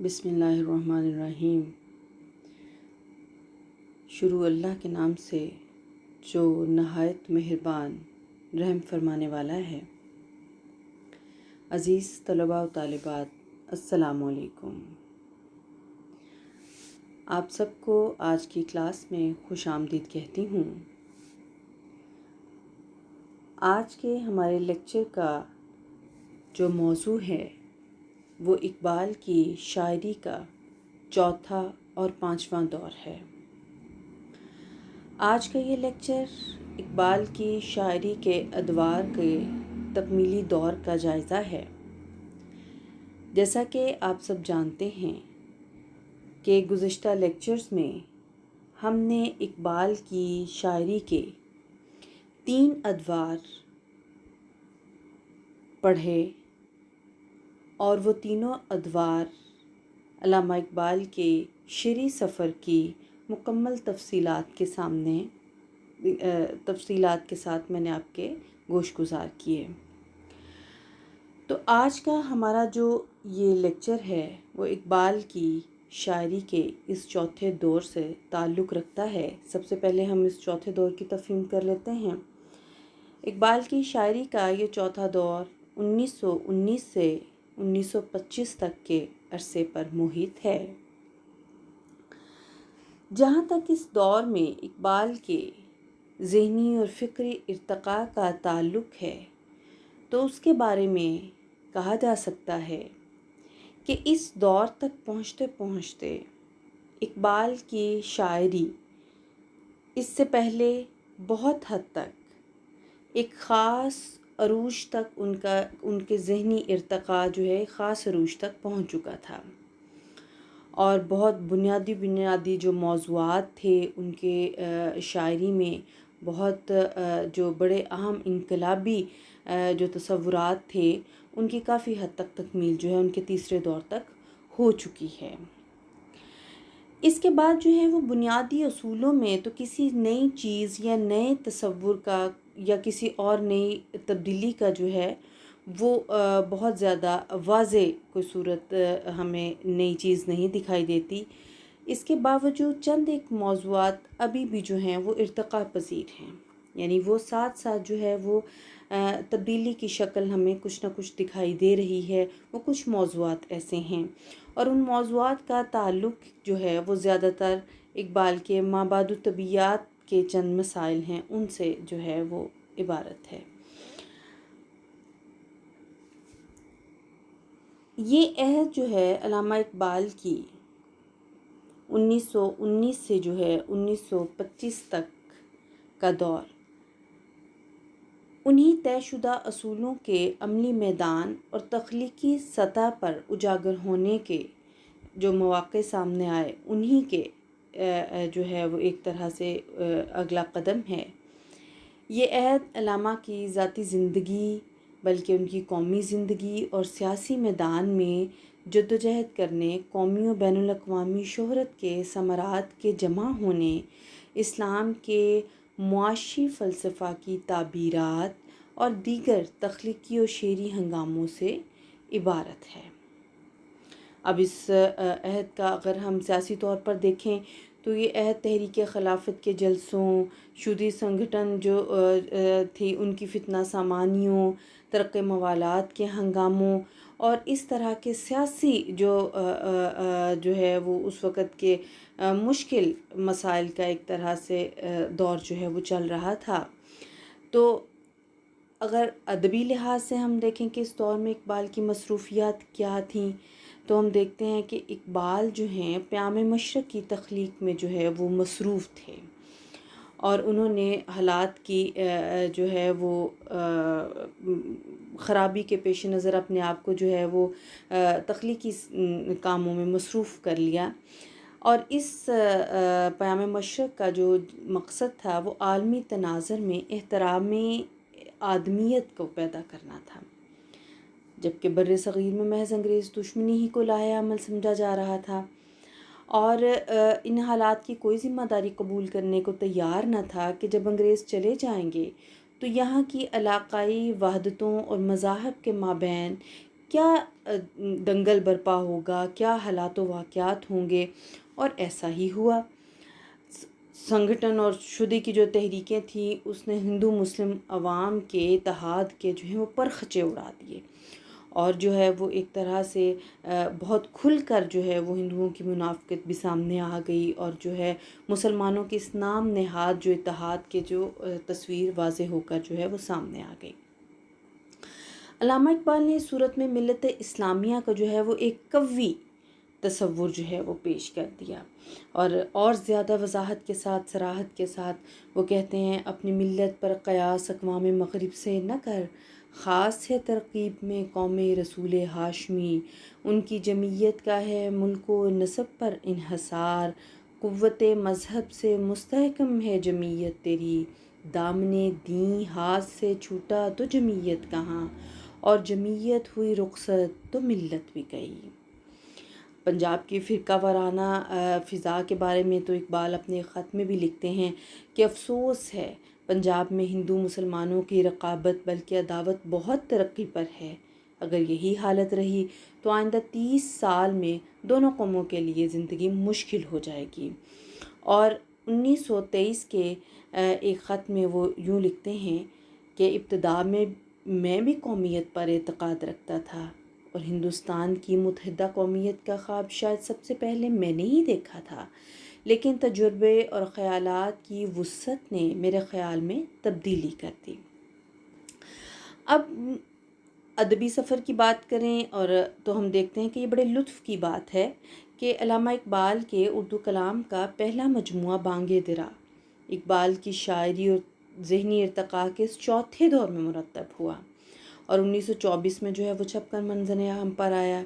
بسم اللہ الرحمن الرحیم۔ شروع اللہ کے نام سے جو نہایت مہربان رحم فرمانے والا ہے۔ عزیز طلباء و طالبات، السلام علیکم۔ آپ سب کو آج کی کلاس میں خوش آمدید کہتی ہوں۔ آج کے ہمارے لیکچر کا جو موضوع ہے وہ اقبال کی شاعری کا چوتھا اور پانچواں دور ہے۔ آج کا یہ لیکچر اقبال کی شاعری کے ادوار کے تکمیلی دور کا جائزہ ہے۔ جیسا کہ آپ سب جانتے ہیں کہ گزشتہ لیکچرز میں ہم نے اقبال کی شاعری کے 3 ادوار پڑھے اور وہ تینوں ادوار علامہ اقبال کے شعری سفر کی مکمل تفصیلات کے ساتھ میں نے آپ کے گوش گزار کیے۔ تو آج کا ہمارا جو یہ لیکچر ہے وہ اقبال کی شاعری کے اس چوتھے دور سے تعلق رکھتا ہے۔ سب سے پہلے ہم اس چوتھے دور کی تفہیم کر لیتے ہیں۔ اقبال کی شاعری کا یہ چوتھا دور 1919 سے 1925 تک کے عرصے پر محیط ہے۔ جہاں تک اس دور میں اقبال کے ذہنی اور فکری ارتقاء کا تعلق ہے تو اس کے بارے میں کہا جا سکتا ہے کہ اس دور تک پہنچتے پہنچتے اقبال کی شاعری اس سے پہلے بہت حد تک ایک خاص عروج تک ان کے ذہنی ارتقاء جو ہے خاص عروج تک پہنچ چکا تھا، اور بہت بنیادی جو موضوعات تھے ان کے شاعری میں، بہت جو بڑے اہم انقلابی جو تصورات تھے ان کی کافی حد تک تکمیل جو ہے ان کے تیسرے دور تک ہو چکی ہے۔ اس کے بعد جو ہے وہ بنیادی اصولوں میں تو کسی نئی چیز یا نئے تصور کا یا کسی اور نئی تبدیلی کا جو ہے وہ بہت زیادہ واضح کوئی صورت ہمیں نئی چیز نہیں دکھائی دیتی۔ اس کے باوجود چند ایک موضوعات ابھی بھی جو ہیں وہ ارتقاء پذیر ہیں، یعنی وہ ساتھ ساتھ جو ہے وہ تبدیلی کی شکل ہمیں کچھ نہ کچھ دکھائی دے رہی ہے۔ وہ کچھ موضوعات ایسے ہیں اور ان موضوعات کا تعلق جو ہے وہ زیادہ تر اقبال کے مابعد الطبیعیات کے چند مسائل ہیں ان سے جو ہے وہ عبارت ہے۔ یہ عہد جو ہے علامہ اقبال کی 1919 سے جو ہے 1925 تک کا دور، انہی طے شدہ اصولوں کے عملی میدان اور تخلیقی سطح پر اجاگر ہونے کے جو مواقع سامنے آئے انہی کے جو ہے وہ ایک طرح سے اگلا قدم ہے۔ یہ عہد علامہ کی ذاتی زندگی بلکہ ان کی قومی زندگی اور سیاسی میدان میں جدوجہد کرنے، قومی و بین الاقوامی شہرت کے ثمرات کے جمع ہونے، اسلام کے معاشی فلسفہ کی تعبیرات اور دیگر تخلیقی و شعری ہنگاموں سے عبارت ہے۔ اب اس عہد کا اگر ہم سیاسی طور پر دیکھیں تو یہ عہد تحریک خلافت کے جلسوں، شودی سنگھٹن جو تھی ان کی فتنہ سامانیوں، ترک موالات کے ہنگاموں اور اس طرح کے سیاسی جو ہے وہ اس وقت کے مشکل مسائل کا ایک طرح سے دور جو ہے وہ چل رہا تھا۔ تو اگر ادبی لحاظ سے ہم دیکھیں کہ اس دور میں اقبال کی مصروفیات کیا تھیں تو ہم دیکھتے ہیں کہ اقبال جو ہیں پیام مشرق کی تخلیق میں جو ہے وہ مصروف تھے، اور انہوں نے حالات کی جو ہے وہ خرابی کے پیش نظر اپنے آپ کو جو ہے وہ تخلیقی کاموں میں مصروف کر لیا، اور اس پیام مشرق کا جو مقصد تھا وہ عالمی تناظر میں احترام آدمیت کو پیدا کرنا تھا، جبکہ بر صغیر میں محض انگریز دشمنی ہی کو لاہے عمل سمجھا جا رہا تھا، اور ان حالات کی کوئی ذمہ داری قبول کرنے کو تیار نہ تھا کہ جب انگریز چلے جائیں گے تو یہاں کی علاقائی وحدتوں اور مذاہب کے مابین کیا دنگل برپا ہوگا، کیا حالات و واقعات ہوں گے، اور ایسا ہی ہوا۔ سنگھٹن اور شدی کی جو تحریکیں تھیں اس نے ہندو مسلم عوام کے اتحاد کے جو ہیں وہ پرخچے اڑا دیے، اور جو ہے وہ ایک طرح سے بہت کھل کر جو ہے وہ ہندوؤں کی منافقت بھی سامنے آ گئی، اور جو ہے مسلمانوں کے اس نام نہاد جو اتحاد کے جو تصویر واضح ہو کر جو ہے وہ سامنے آ گئی۔ علامہ اقبال نے اس صورت میں ملت اسلامیہ کا جو ہے وہ ایک قوی تصور جو ہے وہ پیش کر دیا، اور زیادہ وضاحت کے ساتھ، صراحت کے ساتھ وہ کہتے ہیں اپنی ملت پر قیاس اقوام مغرب سے نہ کر، خاص ہے ترکیب میں قوم رسول ہاشمی، ان کی جمعیت کا ہے ملک و نسب پر انحصار، قوت مذہب سے مستحکم ہے جمعیت تیری، دامن دین ہاتھ سے چھوٹا تو جمعیت کہاں، اور جمعیت ہوئی رخصت تو ملت بھی گئی۔ پنجاب کی فرقہ وارانہ فضا کے بارے میں تو اقبال اپنے خط میں بھی لکھتے ہیں کہ افسوس ہے پنجاب میں ہندو مسلمانوں کی رقابت بلکہ عداوت بہت ترقی پر ہے، اگر یہی حالت رہی تو آئندہ 30 سال میں دونوں قوموں کے لیے زندگی مشکل ہو جائے گی۔ اور 1923 کے ایک خط میں وہ یوں لکھتے ہیں کہ ابتدا میں بھی قومیت پر اعتقاد رکھتا تھا، اور ہندوستان کی متحدہ قومیت کا خواب شاید سب سے پہلے میں نے ہی دیکھا تھا، لیکن تجربے اور خیالات کی وسعت نے میرے خیال میں تبدیلی کر دی۔ اب ادبی سفر کی بات کریں اور تو ہم دیکھتے ہیں کہ یہ بڑے لطف کی بات ہے کہ علامہ اقبال کے اردو کلام کا پہلا مجموعہ بانگ درا اقبال کی شاعری اور ذہنی ارتقاء کے اس چوتھے دور میں مرتب ہوا، اور 1924 میں جو ہے وہ چھپ کر منظر عام پر آیا۔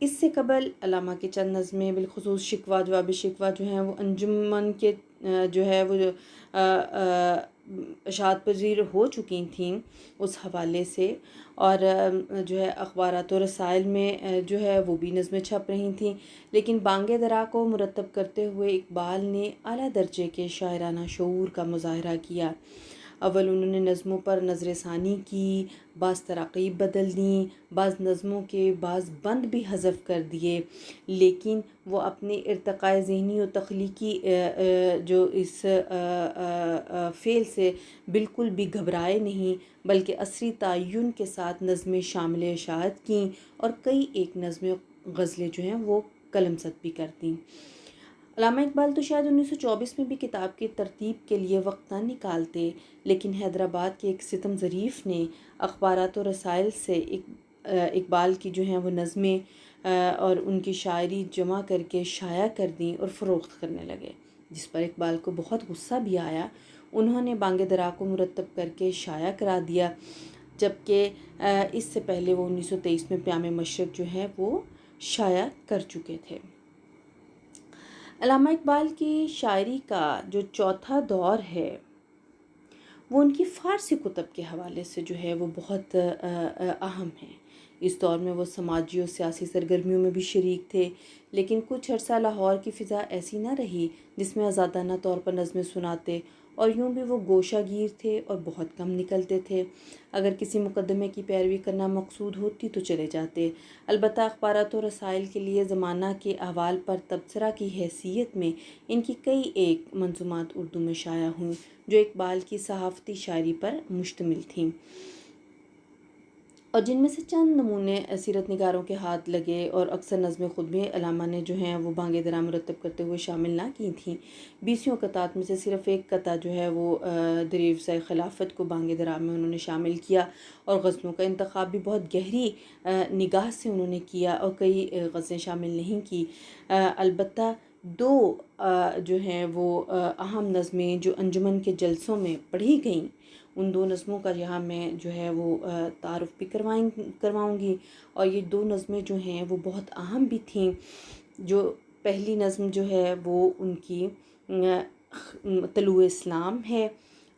اس سے قبل علامہ کے چند نظمیں بالخصوص شکوہ جواب شکوہ جو ہیں وہ انجمن کے جو ہے وہ اشاعت پذیر ہو چکی تھیں اس حوالے سے، اور جو ہے اخبارات و رسائل میں جو ہے وہ بھی نظمیں چھپ رہی تھیں، لیکن بانگ درا کو مرتب کرتے ہوئے اقبال نے اعلیٰ درجے کے شاعرانہ شعور کا مظاہرہ کیا۔ اول انہوں نے نظموں پر نظر ثانی کی، بعض تراقیب بدل دیں، بعض نظموں کے بعض بند بھی حذف کر دیے، لیکن وہ اپنے ارتقاء ذہنی و تخلیقی جو اس فعل سے بالکل بھی گھبرائے نہیں، بلکہ عصری تعین کے ساتھ نظمیں شامل اشاعت کیں، اور کئی ایک نظمیں غزلیں جو ہیں وہ قلم زد بھی کر دیں۔ علامہ اقبال تو شاید 1924 میں بھی کتاب کی ترتیب کے لیے وقت نہ نکالتے، لیکن حیدرآباد کے ایک ستم ظریف نے اخبارات و رسائل سے اقبال کی جو ہیں وہ نظمیں اور ان کی شاعری جمع کر کے شائع کر دیں اور فروخت کرنے لگے، جس پر اقبال کو بہت غصہ بھی آیا۔ انہوں نے بانگ درا کو مرتب کر کے شائع کرا دیا، جبکہ اس سے پہلے وہ 1923 میں پیام مشرق جو ہے وہ شائع کر چکے تھے۔ علامہ اقبال کی شاعری کا جو چوتھا دور ہے وہ ان کی فارسی کتب کے حوالے سے جو ہے وہ بہت اہم ہے۔ اس دور میں وہ سماجی اور سیاسی سرگرمیوں میں بھی شریک تھے، لیکن کچھ عرصہ لاہور کی فضا ایسی نہ رہی جس میں آزادانہ طور پر نظمیں سناتے، اور یوں بھی وہ گوشہ گیر تھے اور بہت کم نکلتے تھے۔ اگر کسی مقدمے کی پیروی کرنا مقصود ہوتی تو چلے جاتے، البتہ اخبارات و رسائل کے لیے زمانہ کے احوال پر تبصرہ کی حیثیت میں ان کی کئی ایک منظومات اردو میں شائع ہوئیں جو اقبال کی صحافتی شاعری پر مشتمل تھیں، اور جن میں سے چند نمونے سیرت نگاروں کے ہاتھ لگے، اور اکثر نظمیں خود بھی علامہ نے جو ہیں وہ بانگ درا مرتب کرتے ہوئے شامل نہ کی تھیں۔ 20 قطعات میں سے صرف ایک قطعہ جو ہے وہ دریافت خلافت کو بانگ درا میں انہوں نے شامل کیا، اور غزلوں کا انتخاب بھی بہت گہری نگاہ سے انہوں نے کیا، اور کئی غزلیں شامل نہیں کی۔ البتہ دو جو ہیں وہ اہم نظمیں جو انجمن کے جلسوں میں پڑھی گئیں، ان دو نظموں کا یہاں میں جو ہے وہ تعارف بھی کرواؤں گی، اور یہ دو نظمیں جو ہیں وہ بہت اہم بھی تھیں۔ جو پہلی نظم جو ہے وہ ان کی طلوع اسلام ہے،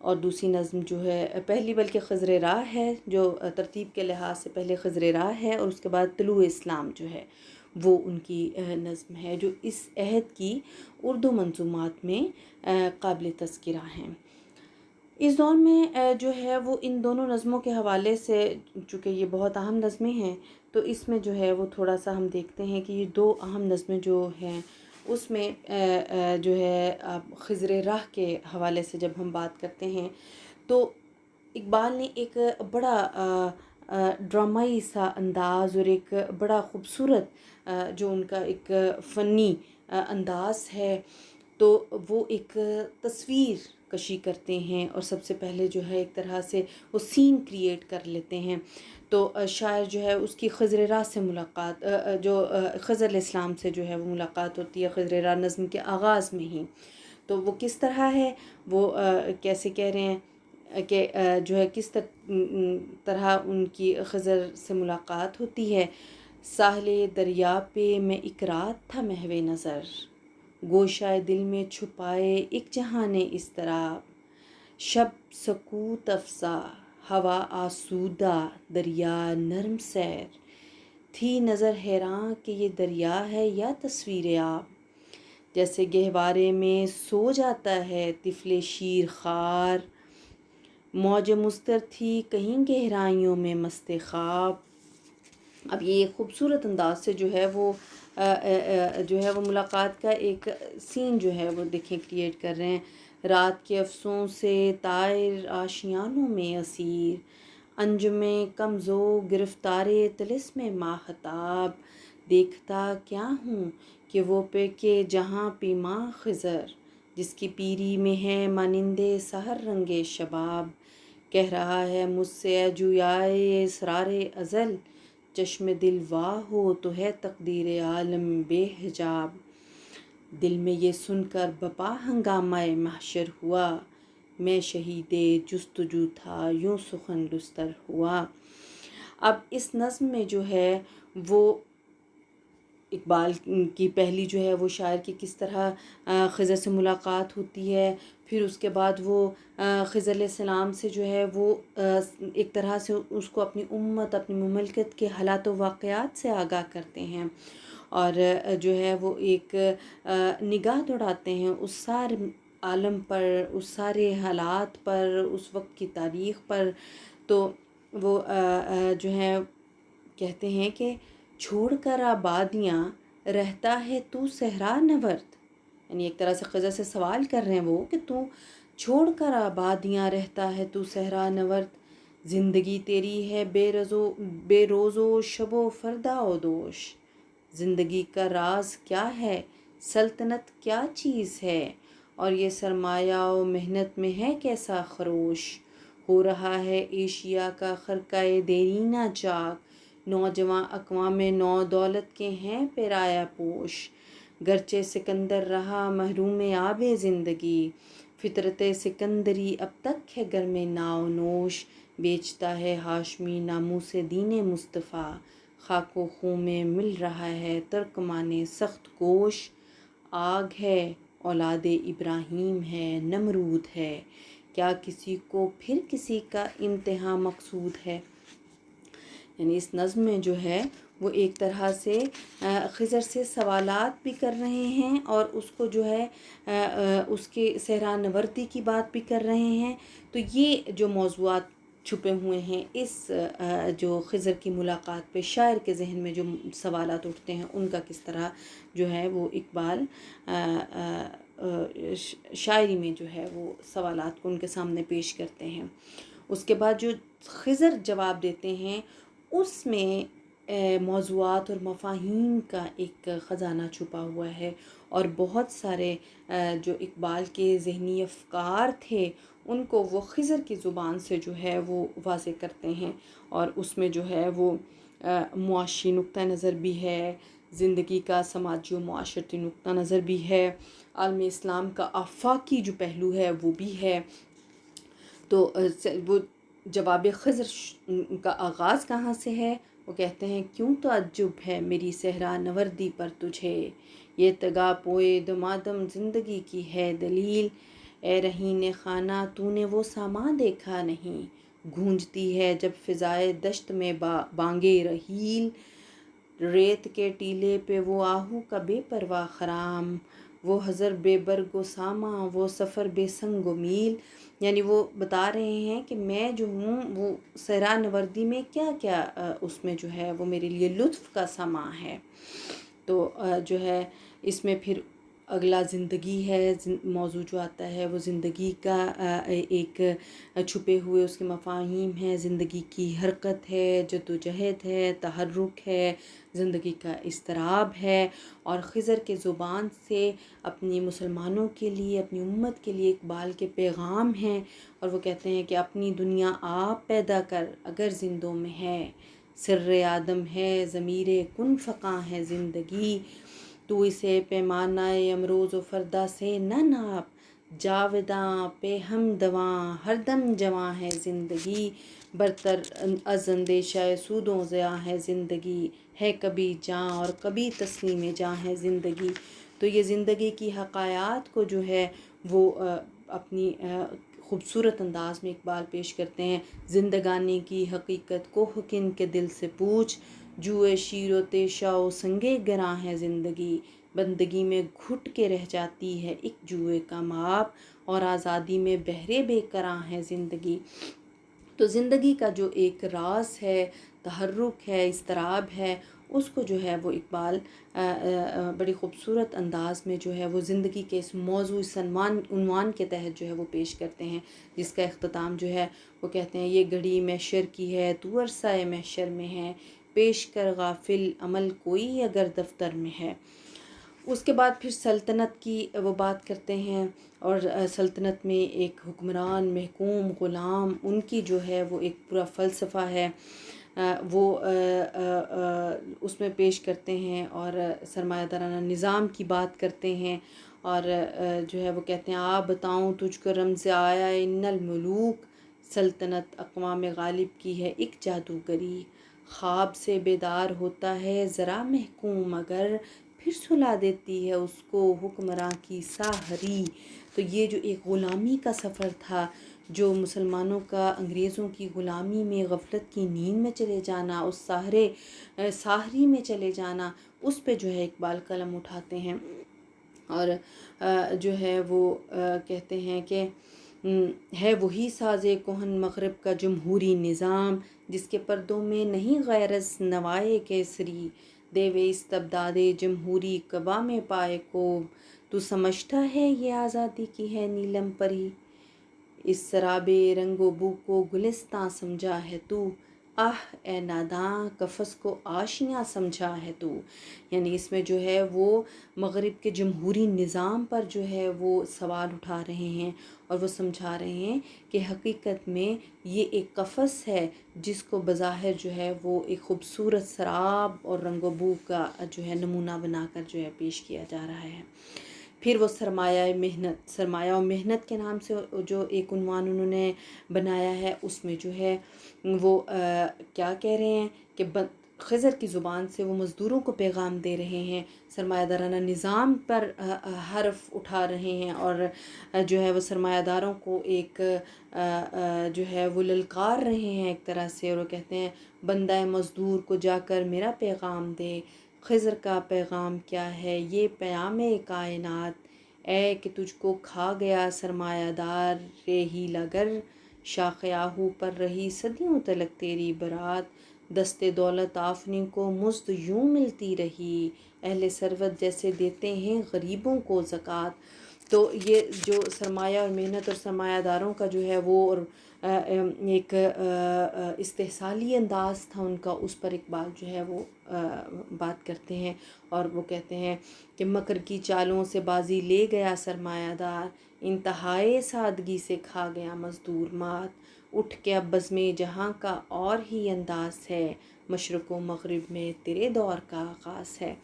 اور دوسری نظم جو ہے پہلی بلکہ خضر راہ ہے، جو ترتیب کے لحاظ سے پہلے خضر راہ ہے، اور اس کے بعد طلوع اسلام جو ہے وہ ان کی نظم ہے، جو اس عہد کی اردو منظومات میں قابل تذکرہ ہیں۔ اس دور میں جو ہے وہ ان دونوں نظموں کے حوالے سے، چونکہ یہ بہت اہم نظمیں ہیں، تو اس میں جو ہے وہ تھوڑا سا ہم دیکھتے ہیں کہ یہ دو اہم نظمیں جو ہیں اس میں جو ہے خضر راہ کے حوالے سے جب ہم بات کرتے ہیں تو اقبال نے ایک بڑا ڈرامائی سا انداز اور ایک بڑا خوبصورت جو ان کا ایک فنی انداز ہے، تو وہ ایک تصویر کشی کرتے ہیں اور سب سے پہلے جو ہے ایک طرح سے وہ سین کریٹ کر لیتے ہیں۔ تو شاعر جو ہے اس کی خضر راہ سے ملاقات جو خضر علیہ السلام سے جو ہے وہ ملاقات ہوتی ہے خضر راہ نظم کے آغاز میں ہی، تو وہ کس طرح ہے، وہ کیسے کہہ رہے ہیں کہ جو ہے کس طرح ان کی خضر سے ملاقات ہوتی ہے۔ ساحل دریا پہ میں ایک رات تھا محو نظر، گوشائے دل میں چھپائے ایک جہان اضطراب، شب سکوت افزا ہوا آسودہ دریا نرم سیر، تھی نظر حیراں کہ یہ دریا ہے یا تصویر آب، جیسے گہوارے میں سو جاتا ہے طفل شیر خوار، موج مستر تھی کہیں گہرائیوں میں مست خواب۔ اب یہ خوبصورت انداز سے جو ہے وہ ملاقات کا ایک سین جو ہے وہ دیکھیں کریٹ کر رہے ہیں۔ رات کے افسوں سے طائر آشیانوں میں اسیر، انجم کمزو گرفتار طلسم ماہتاب، دیکھتا کیا ہوں کہ وہ پہ کہ جہاں پیماں خضر، جس کی پیری میں ہے مانند سحر رنگ شباب، کہہ رہا ہے مجھ سے اے جویائے اسرار ازل، چشم دل واہ ہو تو ہے تقدیر عالم بے حجاب، دل میں یہ سن کر بپا ہنگامہ محشر ہوا، میں شہید جستجو تھا یوں سخن لستر ہوا۔ اب اس نظم میں جو ہے وہ اقبال کی پہلی جو ہے وہ شاعر کی کس طرح خضر سے ملاقات ہوتی ہے، پھر اس کے بعد وہ خضر علیہ السلام سے جو ہے وہ ایک طرح سے اس کو اپنی امت اپنی مملکت کے حالات و واقعات سے آگاہ کرتے ہیں، اور جو ہے وہ ایک نگاہ دوڑاتے ہیں اس سارے عالم پر، اس سارے حالات پر، اس وقت کی تاریخ پر۔ تو وہ جو ہے کہتے ہیں کہ چھوڑ کر آبادیاں رہتا ہے تو صحرا نورد، یعنی ایک طرح سے خضر سے سوال کر رہے ہیں وہ کہ تو چھوڑ کر آبادیاں رہتا ہے تو صحرا نورد، زندگی تیری ہے بے روز و شب و فردا و دوش، زندگی کا راز کیا ہے، سلطنت کیا چیز ہے، اور یہ سرمایہ و محنت میں ہے کیسا خروش، ہو رہا ہے ایشیا کا خرقہ دیرینہ چاک، نوجواں اقوام نو دولت کے ہیں پیرایا پوش، گرچہ سکندر رہا محروم آب زندگی، فطرت سکندری اب تک ہے گرم ناو نوش، بیچتا ہے ہاشمی ناموس دین مصطفیٰ، خاک و خون میں مل رہا ہے ترکمان سخت کوش، آگ ہے اولاد ابراہیم ہے نمرود ہے، کیا کسی کو پھر کسی کا امتحان مقصود ہے۔ یعنی اس نظم میں جو ہے وہ ایک طرح سے خضر سے سوالات بھی کر رہے ہیں اور اس کو جو ہے اس کے صحرا نوردی کی بات بھی کر رہے ہیں۔ تو یہ جو موضوعات چھپے ہوئے ہیں اس جو خضر کی ملاقات پہ شاعر کے ذہن میں جو سوالات اٹھتے ہیں ان کا کس طرح جو ہے وہ اقبال شاعری میں جو ہے وہ سوالات کو ان کے سامنے پیش کرتے ہیں۔ اس کے بعد جو خضر جواب دیتے ہیں اس میں موضوعات اور مفاہیم کا ایک خزانہ چھپا ہوا ہے، اور بہت سارے جو اقبال کے ذہنی افکار تھے ان کو وہ خضر کی زبان سے جو ہے وہ واضح کرتے ہیں، اور اس میں جو ہے وہ معاشی نقطہ نظر بھی ہے، زندگی کا سماجی و معاشرتی نقطہ نظر بھی ہے، عالم اسلام کا آفاقی جو پہلو ہے وہ بھی ہے۔ تو وہ جواب خضر کا آغاز کہاں سے ہے؟ وہ کہتے ہیں کیوں تعجب ہے میری صحرا نوردی پر تجھے، یہ تگا پوئے دمادم زندگی کی ہے دلیل، اے رہین خانہ تو نے وہ سامان دیکھا نہیں، گونجتی ہے جب فضائے دشت میں بانگے رحیل، ریت کے ٹیلے پہ وہ آہو کا بے پرواہ خرام، وہ ہزر بے برگ و ساما، وہ سفر بے سنگ و میل. یعنی وہ بتا رہے ہیں کہ میں جو ہوں وہ صحرا نوردی میں کیا کیا اس میں جو ہے وہ میرے لیے لطف کا سما ہے. تو جو ہے اس میں پھر اگلا زندگی ہے، موضوع جو آتا ہے وہ زندگی کا ایک چھپے ہوئے اس کے مفاہیم ہیں. زندگی کی حرکت ہے، جدوجہد ہے، تحرک ہے، زندگی کا اضطراب ہے. اور خضر کے زبان سے اپنی مسلمانوں کے لیے، اپنی امت کے لیے اقبال کے پیغام ہیں. اور وہ کہتے ہیں کہ اپنی دنیا آپ پیدا کر اگر زندوں میں ہے، سر آدم ہے ضمیر کن فقاں ہے زندگی. تو اسے پیمانہ امروز و فردا سے نہ ناپ، جاوداں پہ ہم دواں ہر دم جواں ہے زندگی. برتر از اندیشہ سود و ضیاع ہے زندگی، ہے کبھی جاں اور کبھی تسلیم جاں ہے زندگی. تو یہ زندگی کی حقائق کو جو ہے وہ اپنی خوبصورت انداز میں اقبال پیش کرتے ہیں. زندگانی کی حقیقت کو حکم کے دل سے پوچھ، جوئے شیر و تیشا و سنگے گراں ہے زندگی. بندگی میں گھٹ کے رہ جاتی ہے ایک جوئے کا ماب، اور آزادی میں بہرے بے کراں ہے زندگی. تو زندگی کا جو ایک راز ہے، تحرک ہے، اضطراب ہے، اس کو جو ہے وہ اقبال بڑی خوبصورت انداز میں جو ہے وہ زندگی کے اس موضوع، اس عنوان کے تحت جو ہے وہ پیش کرتے ہیں، جس کا اختتام جو ہے وہ کہتے ہیں یہ گھڑی محشر کی ہے تو عرصہ محشر میں ہے، پیش کر غافل عمل کوئی اگر دفتر میں ہے. اس کے بعد پھر سلطنت کی وہ بات کرتے ہیں، اور سلطنت میں ایک حکمران، محکوم، غلام، ان کی جو ہے وہ ایک پورا فلسفہ ہے وہ اس میں پیش کرتے ہیں. اور سرمایہ دارانہ نظام کی بات کرتے ہیں، اور جو ہے وہ کہتے ہیں آپ بتاؤں تجھ کو رمز آیا ان الملوک، سلطنت اقوام غالب کی ہے ایک جادوگری. خواب سے بیدار ہوتا ہے ذرا محکوم مگر، پھر سلا دیتی ہے اس کو حکمراں کی ساحری. تو یہ جو ایک غلامی کا سفر تھا، جو مسلمانوں کا انگریزوں کی غلامی میں غفلت کی نیند میں چلے جانا، اس ساحری میں چلے جانا، اس پہ جو ہے اقبال قلم اٹھاتے ہیں. اور جو ہے وہ کہتے ہیں کہ ہے وہی ساز کہن مغرب کا جمہوری نظام، جس کے پردوں میں نہیں غیر از نوائے کیسری، دیوے استبداد جمہوری قبا میں پائے کوب. تو سمجھتا ہے یہ آزادی کی ہے نیلم پری، اس سراب رنگ و بو کو گلستاں سمجھا ہے تو، آہ اے ناداں قفس کو آشیاں سمجھا ہے تو. یعنی اس میں جو ہے وہ مغرب کے جمہوری نظام پر جو ہے وہ سوال اٹھا رہے ہیں، اور وہ سمجھا رہے ہیں کہ حقیقت میں یہ ایک قفس ہے جس کو بظاہر جو ہے وہ ایک خوبصورت سراب اور رنگ و بو کا جو ہے نمونہ بنا کر جو ہے پیش کیا جا رہا ہے. پھر وہ سرمایہ و محنت کے نام سے جو ایک عنوان انہوں نے بنایا ہے، اس میں جو ہے وہ کیا کہہ رہے ہیں کہ خضر کی زبان سے وہ مزدوروں کو پیغام دے رہے ہیں، سرمایہ دارانہ نظام پر حرف اٹھا رہے ہیں، اور جو ہے وہ سرمایہ داروں کو ایک جو ہے وہ للکار رہے ہیں ایک طرح سے. اور وہ کہتے ہیں بندہ مزدور کو جا کر میرا پیغام دے، خضر کا پیغام کیا ہے یہ پیام کائنات، اے کہ تجھ کو کھا گیا سرمایہ دار رے ہی لگر، شاخ آہو پر رہی صدیوں تلک تیری برات، دست دولت آفریں کو مزد یوں ملتی رہی، اہل ثروت جیسے دیتے ہیں غریبوں کو زکوٰۃ. تو یہ جو سرمایہ اور محنت اور سرمایہ داروں کا جو ہے وہ اور ایک استحصالی انداز تھا ان کا، اس پر اقبال جو ہے وہ بات کرتے ہیں. اور وہ کہتے ہیں کہ مکر کی چالوں سے بازی لے گیا سرمایہ دار، انتہائے سادگی سے کھا گیا مزدور مات، اٹھ کے اب بزم جہاں کا اور ہی انداز ہے، مشرق و مغرب میں تیرے دور کا آغاز ہے.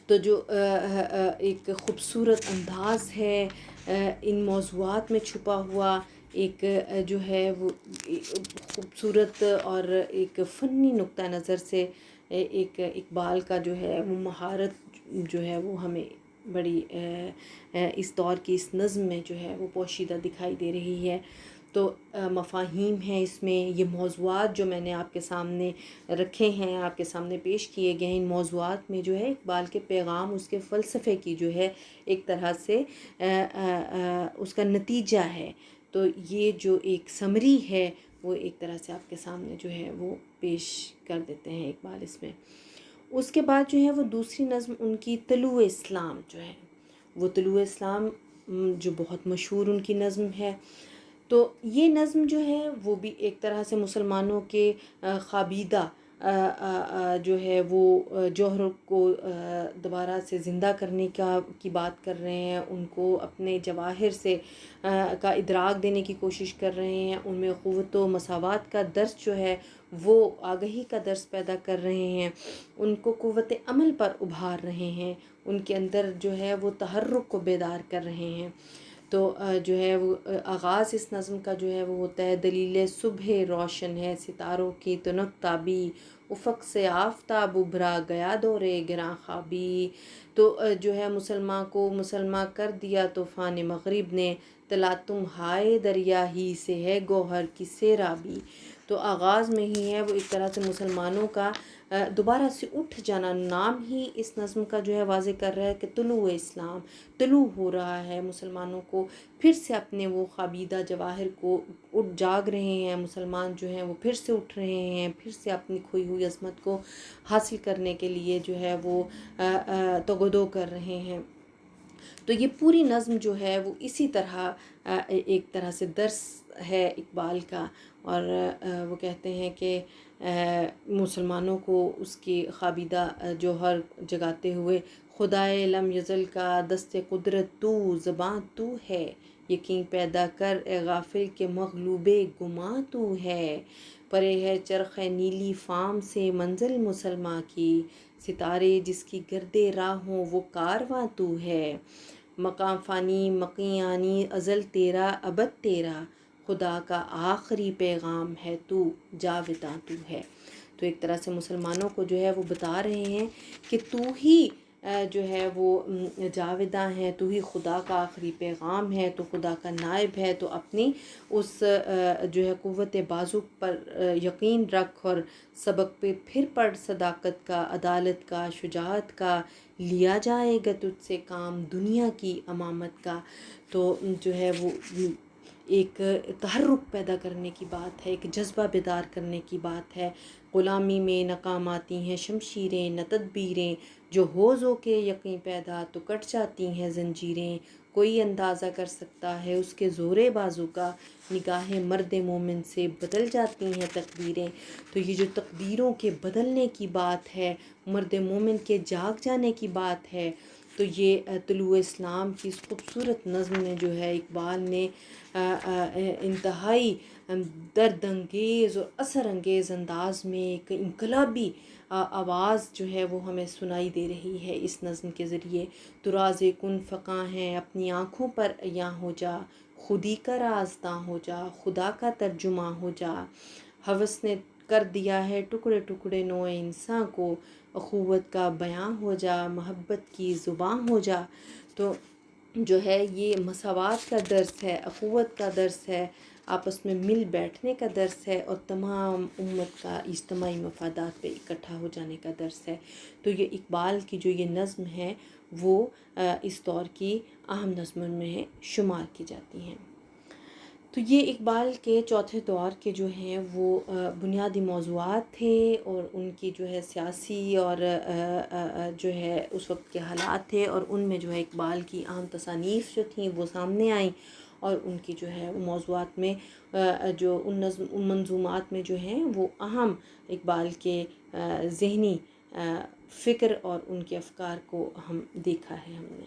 تو جو ایک خوبصورت انداز ہے ان موضوعات میں چھپا ہوا، ایک جو ہے وہ خوبصورت اور ایک فنی نقطہ نظر سے ایک اقبال کا جو ہے وہ مہارت جو ہے وہ ہمیں بڑی اس دور کی اس نظم میں جو ہے وہ پوشیدہ دکھائی دے رہی ہے. تو مفاہیم ہیں اس میں، یہ موضوعات جو میں نے آپ کے سامنے رکھے ہیں، آپ کے سامنے پیش کیے گئے، ان موضوعات میں جو ہے اقبال کے پیغام، اس کے فلسفے کی جو ہے ایک طرح سے اس کا نتیجہ ہے۔ تو یہ جو ایک سمری ہے وہ ایک طرح سے آپ کے سامنے جو ہے وہ پیش کر دیتے ہیں اقبال اس میں۔ اس کے بعد جو ہے وہ دوسری نظم ان کی طلوع اسلام جو ہے، وہ طلوع اسلام جو بہت مشہور ان کی نظم ہے۔ تو یہ نظم جو ہے وہ بھی ایک طرح سے مسلمانوں کے خوابیدہ جو ہے وہ جوہر کو دوبارہ سے زندہ کرنے کی بات کر رہے ہیں، ان کو اپنے جواہر سے کا ادراک دینے کی کوشش کر رہے ہیں، ان میں قوت و مساوات کا درس جو ہے وہ آگہی کا درس پیدا کر رہے ہیں، ان کو قوت عمل پر ابھار رہے ہیں، ان کے اندر جو ہے وہ تحرک کو بیدار کر رہے ہیں۔ تو جو ہے وہ آغاز اس نظم کا جو ہے وہ ہوتا ہے: دلیل صبح روشن ہے ستاروں کی تنک تابی، افق سے آفتاب ابھرا گیا دور گراں خوابی۔ تو جو ہے مسلمان کر دیا طوفان مغرب نے، تلاطم ہائے دریا ہی سے ہے گوہر کی سیرابی۔ تو آغاز میں ہی ہے وہ ایک طرح سے مسلمانوں کا دوبارہ سے اٹھ جانا، نام ہی اس نظم کا جو ہے واضح کر رہا ہے کہ طلوع اسلام طلوع ہو رہا ہے، مسلمانوں کو پھر سے اپنے وہ خوابیدہ جواہر کو جاگ رہے ہیں، مسلمان جو ہیں وہ پھر سے اٹھ رہے ہیں، پھر سے اپنی کھوئی ہوئی عظمت کو حاصل کرنے کے لیے جو ہے وہ تگودو کر رہے ہیں۔ تو یہ پوری نظم جو ہے وہ اسی طرح ایک طرح سے درس ہے اقبال کا، اور وہ کہتے ہیں کہ مسلمانوں کو اس کی خوابیدہ جوہر جگاتے ہوئے: خدائے لم یزل کا دست قدرت تو، زباں تو ہے، یقین پیدا کر اے غافل کہ مغلوب گماں تو ہے، پرے ہے چرخ نیلی فام سے منزل مسلماں کی، ستارے جس کی گرد راہ ہوں وہ کارواں تو ہے، مقام فانی مقیانی ازل تیرا ابد تیرا، خدا کا آخری پیغام ہے تو، جاوداں تو ہے۔ تو ایک طرح سے مسلمانوں کو جو ہے وہ بتا رہے ہیں کہ تو ہی جو ہے وہ جاوداں ہے، تو ہی خدا کا آخری پیغام ہے، تو خدا کا نائب ہے، تو اپنی اس جو ہے قوت بازو پر یقین رکھ، اور سبق پہ پھر پڑھ صداقت کا، عدالت کا، شجاعت کا، لیا جائے گا تجھ سے کام دنیا کی امامت کا۔ تو جو ہے وہ ایک تحرک پیدا کرنے کی بات ہے، ایک جذبہ بیدار کرنے کی بات ہے۔ غلامی میں ناکام آتی ہیں شمشیریں نہ تدبیریں، جو ہو ذوق کے یقین پیدا تو کٹ جاتی ہیں زنجیریں، کوئی اندازہ کر سکتا ہے اس کے زور بازو کا، نگاہ مرد مومن سے بدل جاتی ہیں تقدیریں۔ تو یہ جو تقدیروں کے بدلنے کی بات ہے، مرد مومن کے جاگ جانے کی بات ہے، تو یہ طلوع اسلام کی اس خوبصورت نظم میں جو ہے اقبال نے انتہائی درد انگیز اور اثر انگیز انداز میں ایک انقلابی آواز جو ہے وہ ہمیں سنائی دے رہی ہے اس نظم کے ذریعے: تو راز کن فقاں ہے اپنی آنکھوں پر عیاں ہو جا، خودی کا رازداں ہو جا، خدا کا ترجماں ہو جا، ہوس نے کر دیا ہے ٹکڑے ٹکڑے نوع انساں کو، اخوت کا بیاں ہو جا، محبت کی زباں ہو جا۔ تو جو ہے یہ مساوات کا درس ہے، اخوت کا درس ہے، آپس میں مل بیٹھنے کا درس ہے، اور تمام امت کا اجتماعی مفادات پہ اکٹھا ہو جانے کا درس ہے۔ تو یہ اقبال کی جو یہ نظم ہے وہ اس دور کی اہم نظموں میں شمار کی جاتی ہیں۔ تو یہ اقبال کے چوتھے دور کے جو ہیں وہ بنیادی موضوعات تھے، اور ان کی جو ہے سیاسی اور جو ہے اس وقت کے حالات تھے، اور ان میں جو ہے اقبال کی اہم تصانیف جو تھیں وہ سامنے آئیں، اور ان کی جو ہے موضوعات میں جو ان منظومات میں جو ہیں وہ اہم اقبال کے ذہنی فکر اور ان کے افکار کو ہم دیکھا ہے ہم نے۔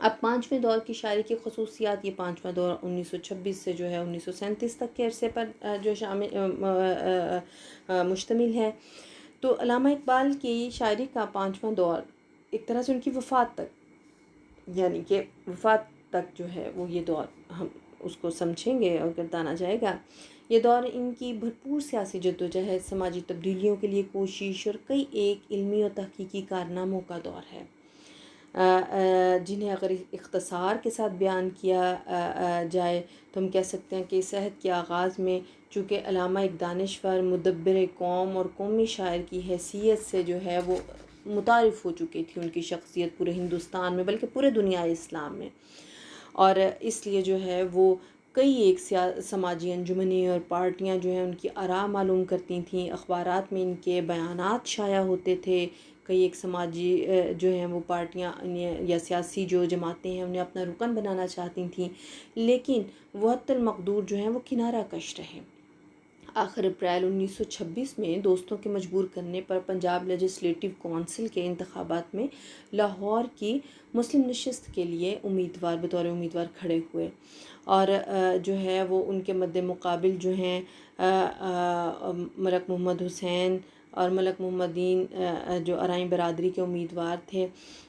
اب پانچویں دور کی شاعری کی خصوصیات: یہ پانچواں دور 1926 سے جو ہے 1937 تک کے عرصے پر جو مشتمل ہے۔ تو علامہ اقبال کی شاعری کا پانچواں دور ایک طرح سے ان کی وفات تک، یعنی کہ وفات تک جو ہے وہ یہ دور ہم اس کو سمجھیں گے اور گردانا جائے گا۔ یہ دور ان کی بھرپور سیاسی جدوجہد، سماجی تبدیلیوں کے لیے کوشش، اور کئی ایک علمی اور تحقیقی کارناموں کا دور ہے۔ جنہیں اگر اختصار کے ساتھ بیان کیا جائے تو ہم کہہ سکتے ہیں کہ اس عہد کے آغاز میں چونکہ علامہ ایک دانشور، مدبر قوم اور قومی شاعر کی حیثیت سے جو ہے وہ متعارف ہو چکی تھی ان کی شخصیت پورے ہندوستان میں بلکہ پورے دنیا اسلام میں، اور اس لیے جو ہے وہ کئی ایک سماجی انجمنیں اور پارٹیاں جو ہیں ان کی آراء معلوم کرتی تھیں، اخبارات میں ان کے بیانات شائع ہوتے تھے، کئی ایک سماجی جو ہیں وہ پارٹیاں یا سیاسی جو جماعتیں ہیں انہیں اپنا رکن بنانا چاہتی تھیں، لیکن وہ حتی المقدور جو ہیں وہ کنارہ کش رہے۔ آخر اپریل 1926 میں دوستوں کے مجبور کرنے پر پنجاب لیجسلیٹو کونسل کے انتخابات میں لاہور کی مسلم نشست کے لیے بطور امیدوار کھڑے ہوئے، اور جو ہے وہ ان کے مد مقابل جو ہیں ملک محمد حسین اور ملک محمدین جو ارائیں برادری کے امیدوار تھے۔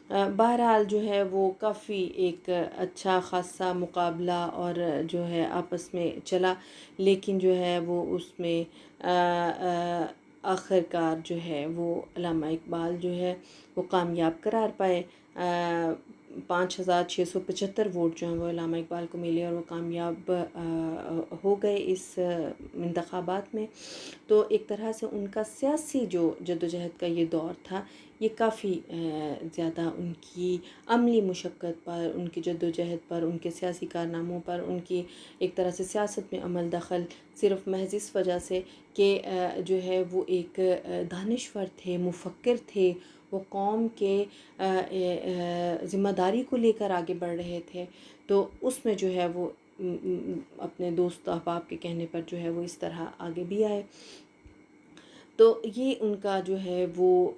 بہرحال جو ہے وہ کافی ایک اچھا خاصا مقابلہ اور جو ہے آپس میں چلا، لیکن جو ہے وہ اس میں آخر کار جو ہے وہ علامہ اقبال جو ہے وہ کامیاب قرار پائے۔ 5675 ووٹ جو ہیں وہ علامہ اقبال کو ملے اور وہ کامیاب ہو گئے اس انتخابات میں۔ تو ایک طرح سے ان کا سیاسی جو جدوجہد کا یہ دور تھا یہ کافی زیادہ ان کی عملی مشقت پر، ان کی جدوجہد پر، ان کے سیاسی کارناموں پر، ان کی ایک طرح سے سیاست میں عمل دخل صرف محض اس وجہ سے کہ جو ہے وہ ایک دانشور تھے، مفکر تھے، وہ قوم کے ذمہ داری کو لے کر آگے بڑھ رہے تھے، تو اس میں جو ہے وہ اپنے دوست احباب کے کہنے پر جو ہے وہ اس طرح آگے بھی آئے۔ تو یہ ان کا جو ہے وہ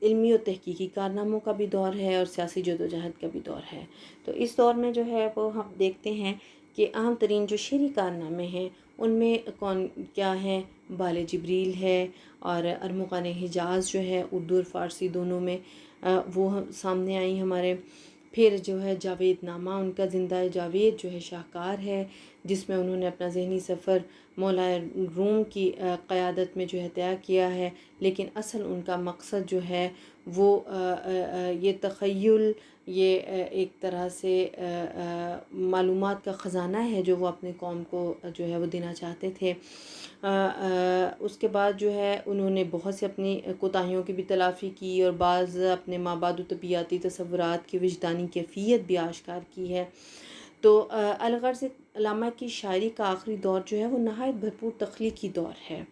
علمی و تحقیقی کارناموں کا بھی دور ہے اور سیاسی جدوجہد کا بھی دور ہے۔ تو اس دور میں جو ہے وہ ہم دیکھتے ہیں کہ اہم ترین جو شعری کارنامے ہیں ان میں کون کیا ہیں؟ بال جبریل ہے، اور ارمغان حجاز جو ہے اردو اور فارسی دونوں میں وہ سامنے آئی ہمارے۔ پھر جو ہے جاوید نامہ، ان کا زندہ جاوید جو ہے شاہکار ہے، جس میں انہوں نے اپنا ذہنی سفر مولا روم کی قیادت میں جو ہے طے کیا ہے، لیکن اصل ان کا مقصد جو ہے وہ یہ تخیل، یہ ایک طرح سے معلومات کا خزانہ ہے جو وہ اپنے قوم کو جو ہے وہ دینا چاہتے تھے۔ اس کے بعد جو ہے انہوں نے بہت سی اپنی کوتاہیوں کی بھی تلافی کی اور بعض اپنے مابعد و طبیعاتی تصورات کی وجدانی کیفیت بھی آشکار کی ہے۔ تو الغرض علامہ کی شاعری کا آخری دور جو ہے وہ نہایت بھرپور تخلیقی دور ہے،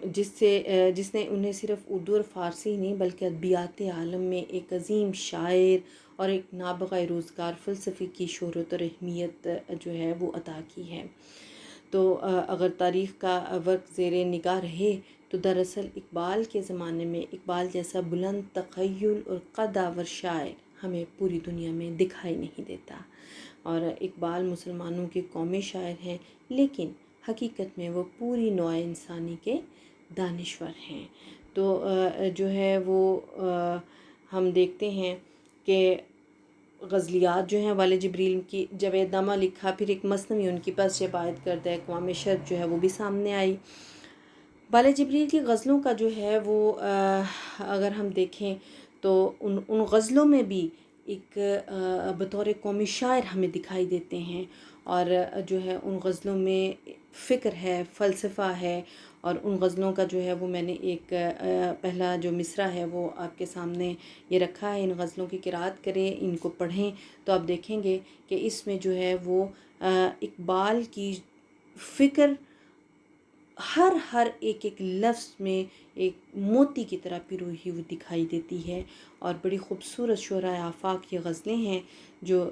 جس نے انہیں صرف اردو اور فارسی ہی نہیں بلکہ ادبیات عالم میں ایک عظیم شاعر اور ایک نابغہ روزگار فلسفی کی شہرت اور اہمیت جو ہے وہ عطا کی ہے۔ تو اگر تاریخ کا ورق زیر نگاہ رہے تو دراصل اقبال کے زمانے میں اقبال جیسا بلند تخیل اور قد آور شاعر ہمیں پوری دنیا میں دکھائی نہیں دیتا، اور اقبال مسلمانوں کے قومی شاعر ہیں، لیکن حقیقت میں وہ پوری نوع انسانی کے دانشور ہیں۔ تو جو ہے وہ ہم دیکھتے ہیں کہ غزلیات جو ہیں والد جبریل کی جاوید نامہ لکھا، پھر ایک مثنوی ان کی پس جب عائد کردہ اقوام شرق جو ہے وہ بھی سامنے آئی۔ والد جبریل کی غزلوں کا جو ہے وہ اگر ہم دیکھیں تو ان غزلوں میں بھی ایک بطور قومی شاعر ہمیں دکھائی دیتے ہیں، اور جو ہے ان غزلوں میں فکر ہے، فلسفہ ہے، اور ان غزلوں کا جو ہے وہ میں نے ایک پہلا جو مصرع ہے وہ آپ کے سامنے یہ رکھا ہے۔ ان غزلوں کی قرأت کریں، ان کو پڑھیں تو آپ دیکھیں گے کہ اس میں جو ہے وہ اقبال کی فکر ہر ایک لفظ میں ایک موتی کی طرح پروئی ہوئی دکھائی دیتی ہے، اور بڑی خوبصورت شعرائے آفاق یہ غزلیں ہیں جو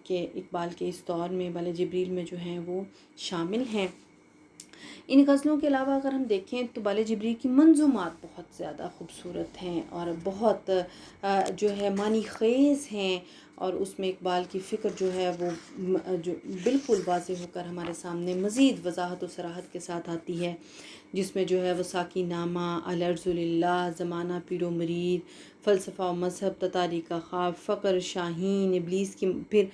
کہ اقبال کے اس دور میں والد جبریل میں جو ہیں وہ شامل ہیں۔ ان غزلوں کے علاوہ اگر ہم دیکھیں تو بالِ جبریل کی منظومات بہت زیادہ خوبصورت ہیں اور بہت جو ہے معنی خیز ہیں، اور اس میں اقبال کی فکر جو ہے وہ جو بالکل واضح ہو کر ہمارے سامنے مزید وضاحت و صراحت کے ساتھ آتی ہے، جس میں جو ہے وہ ساقی نامہ، العرض للہ، زمانہ پیر و مرید، فلسفہ و مذہب، تتاری کا خواب، فقر، شاہین، ابلیس کی، پھر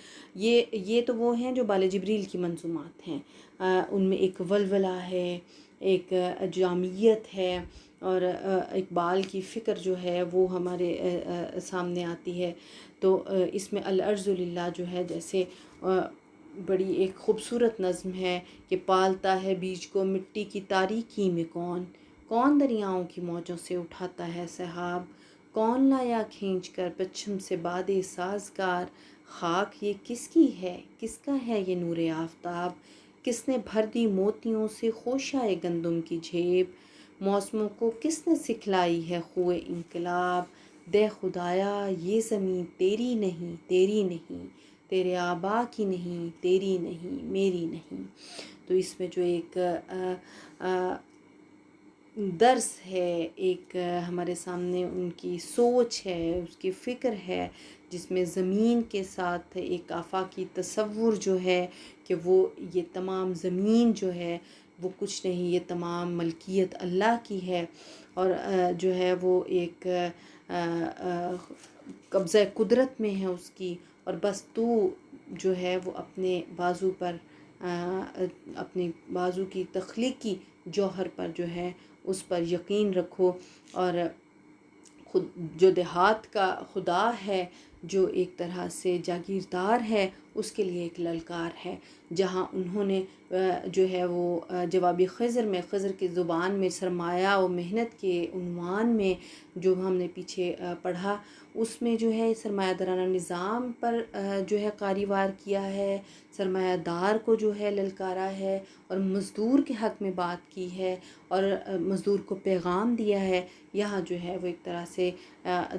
یہ تو وہ ہیں جو بالِ جبریل کی منظومات ہیں۔ ان میں ایک ولولہ ہے، ایک جامعیت ہے، اور اقبال کی فکر جو ہے وہ ہمارے سامنے آتی ہے. تو اس میں الارض للہ جو ہے جیسے بڑی ایک خوبصورت نظم ہے کہ پالتا ہے بیج کو مٹی کی تاریکی میں کون دریاؤں کی موجوں سے اٹھاتا ہے سحاب، کون لایا کھینچ کر پچھم سے باد سازگار، خاک یہ کس کی ہے کس کا ہے یہ نور آفتاب، کس نے بھر دی موتیوں سے خوشائے گندم کی جھیب، موسموں کو کس نے سکھلائی ہے خوئے انقلاب، دے خدایا یہ زمین تیری نہیں تیرے آبا کی نہیں تیری نہیں میری نہیں. تو اس میں جو ایک درس ہے، ایک ہمارے سامنے ان کی سوچ ہے، اس کی فکر ہے، جس میں زمین کے ساتھ ایک آفاقی تصور جو ہے کہ وہ یہ تمام زمین جو ہے وہ کچھ نہیں، یہ تمام ملکیت اللہ کی ہے، اور جو ہے وہ ایک قبضہ قدرت میں ہے اس کی، اور بس تو جو ہے وہ اپنے بازو پر اپنی بازو کی تخلیقی جوہر پر جو ہے اس پر یقین رکھو. اور خود جو دیہات کا خدا ہے، جو ایک طرح سے جاگیردار ہے، اس کے لیے ایک للکار ہے. جہاں انہوں نے جو ہے وہ جواب خضر میں، خضر کی زبان میں سرمایہ و محنت کے عنوان میں جو ہم نے پیچھے پڑھا، اس میں جو ہے سرمایہ دارانہ نظام پر جو ہے قاری وار کیا ہے، سرمایہ دار کو جو ہے للکارا ہے، اور مزدور کے حق میں بات کی ہے، اور مزدور کو پیغام دیا ہے. یہاں جو ہے وہ ایک طرح سے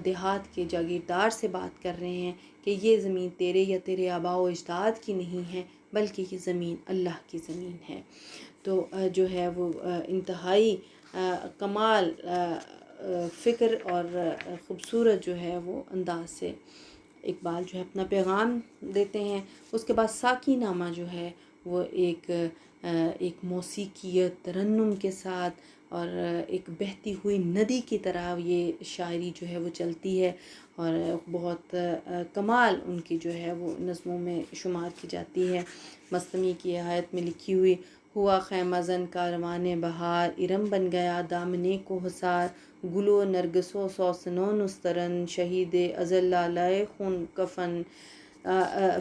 دیہات کے جاگیردار سے بات کر رہے ہیں کہ یہ زمین تیرے یا تیرے آباء و اجداد کی نہیں ہے، بلکہ یہ زمین اللہ کی زمین ہے. تو جو ہے وہ انتہائی کمال فکر اور خوبصورت جو ہے وہ انداز سے اقبال جو ہے اپنا پیغام دیتے ہیں. اس کے بعد ساقی نامہ جو ہے وہ ایک موسیقیت ترنم کے ساتھ اور ایک بہتی ہوئی ندی کی طرح یہ شاعری جو ہے وہ چلتی ہے، اور بہت کمال ان کی جو ہے وہ نظموں میں شمار کی جاتی ہے. مصنوی کی آیت میں لکھی ہوئی ہوا خیمہ زن کاروان بہار، ارم بن گیا دامنے کو حصار، گلو نرگس و سوسنو نسترن، شہید ازل لالائے خون کفن،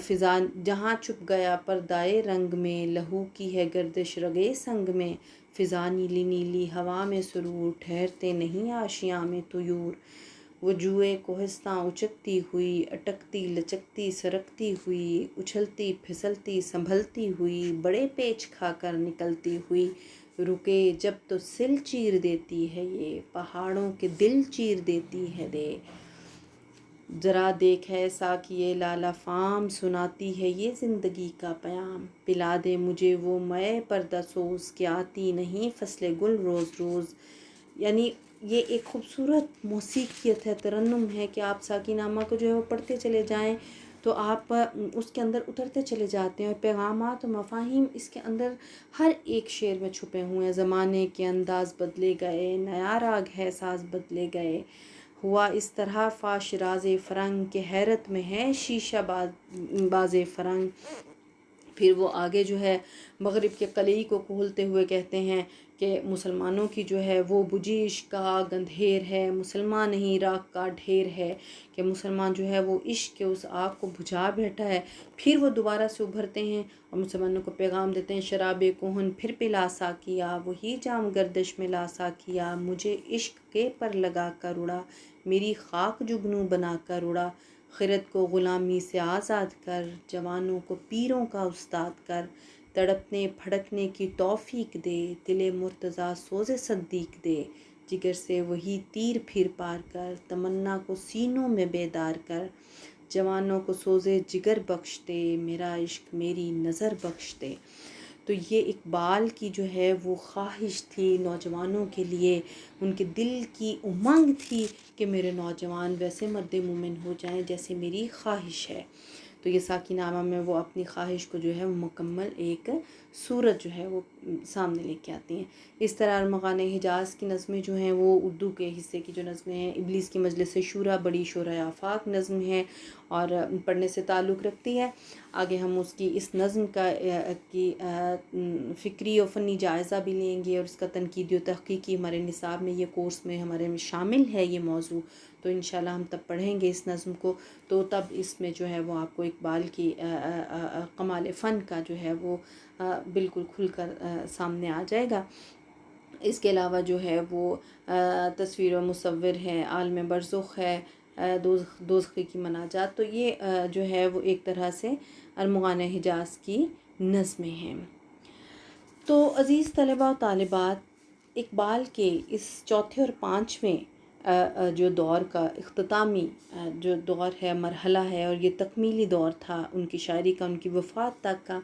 فضان جہاں چھپ گیا پردائے رنگ میں، لہو کی ہے گردش رگے سنگ میں، فضا نیلی نیلی ہوا میں سرور، ٹھہرتے نہیں آشیاں میں طیور، وجوہ کوہستاں اچکتی ہوئی، اٹکتی لچکتی سرکتی ہوئی، اچھلتی پھسلتی سنبھلتی ہوئی، بڑے پیچ کھا کر نکلتی ہوئی، رکے جب تو سل چیر دیتی ہے یہ، پہاڑوں کے دل چیر دیتی ہے دے، ذرا دیکھ ہے ساقیے لالا فام، سناتی ہے یہ زندگی کا پیام، پلا دے مجھے وہ مے پردہ سوز کہ آتی نہیں فصل گل روز روز. یعنی یہ ایک خوبصورت موسیقیت ہے، ترنم ہے کہ آپ ساقی نامہ کو جو ہے وہ پڑھتے چلے جائیں تو آپ اس کے اندر اترتے چلے جاتے ہیں، اور پیغامات و مفاہیم اس کے اندر ہر ایک شعر میں چھپے ہوئے ہیں. زمانے کے انداز بدلے گئے، نیا راگ ہے ساز بدلے گئے، ہوا اس طرح فاش راز فرنگ کہ حیرت میں ہے شیشہ باز فرنگ. پھر وہ آگے جو ہے مغرب کے قلعی کو کھولتے ہوئے کہتے ہیں کہ مسلمانوں کی جو ہے وہ بجھی عشق کا آگ اندھیر ہے، مسلمان نہیں راکھ کا ڈھیر ہے، کہ مسلمان جو ہے وہ عشق کے اس آگ کو بجھا بیٹھا ہے. پھر وہ دوبارہ سے ابھرتے ہیں اور مسلمانوں کو پیغام دیتے ہیں، شراب کہن پھر پلا سا کیا، وہی جام گردش میں لا سا کیا، مجھے عشق کے پر لگا کر اڑا، میری خاک جگنو بنا کر اڑا، خرد کو غلامی سے آزاد کر، جوانوں کو پیروں کا استاد کر، تڑپنے پھڑکنے کی توفیق دے، دل مرتضیٰ سوز صدیق دے، جگر سے وہی تیر پھر پار کر، تمنا کو سینوں میں بیدار کر، جوانوں کو سوز جگر بخش دے، میرا عشق میری نظر بخش دے. تو یہ اقبال کی جو ہے وہ خواہش تھی نوجوانوں کے لیے، ان کے دل کی امنگ تھی کہ میرے نوجوان ویسے مرد مومن ہو جائیں جیسے میری خواہش ہے. تو یہ ساقی نامہ میں وہ اپنی خواہش کو جو ہے وہ مکمل ایک صورت جو ہے وہ سامنے لے کے آتی ہیں۔ اس طرح ارمغان حجاز کی نظمیں جو ہیں وہ اردو کے حصے کی جو نظمیں ہیں، ابلیس کی مجلس شورا بڑی شورۂ آفاق نظم ہے اور پڑھنے سے تعلق رکھتی ہے۔ آگے ہم اس کی اس نظم کی فکری و فنی جائزہ بھی لیں گے، اور اس کا تنقیدی و تحقیقی ہمارے نصاب میں یہ کورس میں ہمارے میں شامل ہے یہ موضوع، تو انشاءاللہ ہم تب پڑھیں گے اس نظم کو، تو تب اس میں جو ہے وہ آپ کو اقبال کی کمال فن کا جو ہے وہ بالکل کھل کر سامنے آ جائے گا۔ اس کے علاوہ جو ہے وہ تصویر و مصور ہے، عالم برزخ ہے، دوزخی کی مناجات، تو یہ جو ہے وہ ایک طرح سے ارمغان حجاز کی نظمیں ہیں۔ تو عزیز طلباء و طالبات، اقبال کے اس چوتھے اور پانچویں جو دور کا اختتامی جو دور ہے، مرحلہ ہے، اور یہ تکمیلی دور تھا ان کی شاعری کا، ان کی وفات تک کا،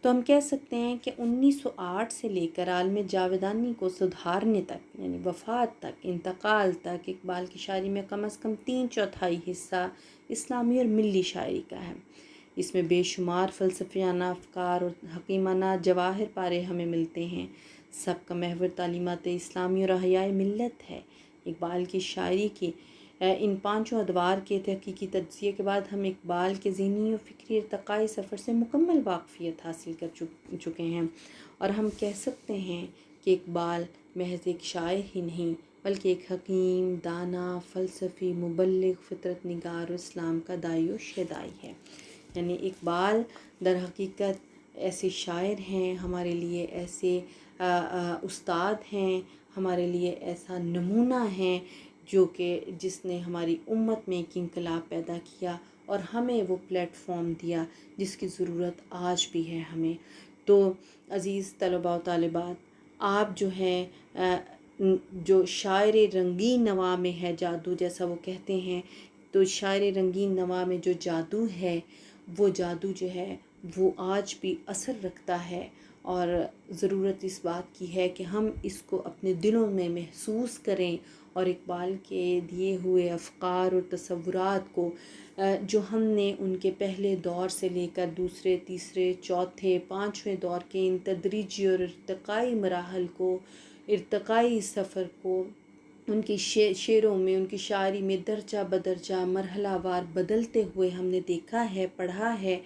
تو ہم کہہ سکتے ہیں کہ 1908 سے لے کر عالم جاویدانی کو سدھارنے تک، یعنی وفات تک، انتقال تک، اقبال کی شاعری میں کم از کم 3/4 حصہ اسلامی اور ملی شاعری کا ہے۔ اس میں بے شمار فلسفیانہ افکار اور حکیمانہ جواہر پارے ہمیں ملتے ہیں۔ سب کا محور تعلیمات اسلامی اور احیاء ملت ہے۔ اقبال کی شاعری کی ان پانچوں ادوار کے تحقیقی تجزیے کے بعد ہم اقبال کے ذہنی و فکری ارتقائی سفر سے مکمل واقفیت حاصل کر چکے ہیں، اور ہم کہہ سکتے ہیں کہ اقبال محض ایک شاعر ہی نہیں بلکہ ایک حکیم، دانا، فلسفی، مبلغ، فطرت نگار و اسلام کا داعی و شیدائی ہے۔ یعنی اقبال در حقیقت ایسے شاعر ہیں ہمارے لیے، ایسے استاد ہیں ہمارے لیے، ایسا نمونہ ہیں جو کہ جس نے ہماری امت میں ایک انقلاب پیدا کیا اور ہمیں وہ پلیٹ فارم دیا جس کی ضرورت آج بھی ہے ہمیں۔ تو عزیز طلباء و طالبات، آپ جو ہیں جو شاعر رنگین نوا میں ہے جادو، جیسا وہ کہتے ہیں، تو شاعر رنگین نوا میں جو جادو ہے، وہ جادو جو ہے وہ آج بھی اثر رکھتا ہے، اور ضرورت اس بات کی ہے کہ ہم اس کو اپنے دلوں میں محسوس کریں، اور اقبال کے دیے ہوئے افکار اور تصورات کو جو ہم نے ان کے پہلے دور سے لے کر دوسرے، تیسرے، چوتھے، پانچویں دور کے ان تدریجی اور ارتقائی مراحل کو، ارتقائی سفر کو ان کی شعروں میں، ان کی شاعری میں درجہ بدرجہ مرحلہ وار بدلتے ہوئے ہم نے دیکھا ہے، پڑھا ہے،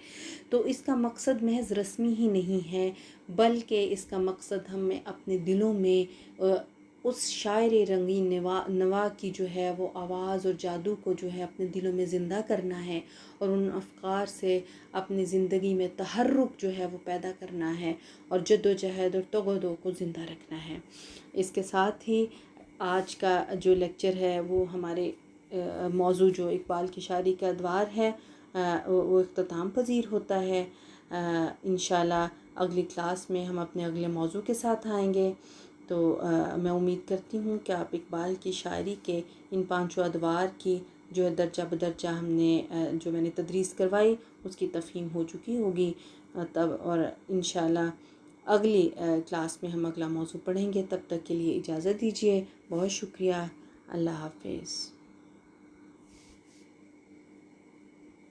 تو اس کا مقصد محض رسمی ہی نہیں ہے، بلکہ اس کا مقصد ہمیں اپنے دلوں میں اس شاعر رنگین نوا کی جو ہے وہ آواز اور جادو کو جو ہے اپنے دلوں میں زندہ کرنا ہے، اور ان افکار سے اپنی زندگی میں تحرک جو ہے وہ پیدا کرنا ہے، اور جد و جہد اور تگودو کو زندہ رکھنا ہے۔ اس کے ساتھ ہی آج کا جو لیکچر ہے وہ ہمارے موضوع جو اقبال کی شاعری کا ادوار ہے وہ اختتام پذیر ہوتا ہے۔ انشاءاللہ اگلی کلاس میں ہم اپنے اگلے موضوع کے ساتھ آئیں گے، تو میں امید کرتی ہوں کہ آپ اقبال کی شاعری کے ان پانچوں ادوار کی جو ہے درجہ بدرجہ ہم نے جو میں نے تدریس کروائی اس کی تفہیم ہو چکی ہوگی تب، اور انشاءاللہ اگلی کلاس میں ہم اگلا موضوع پڑھیں گے۔ تب تک کے لیے اجازت دیجیے، بہت شکریہ، اللہ حافظ۔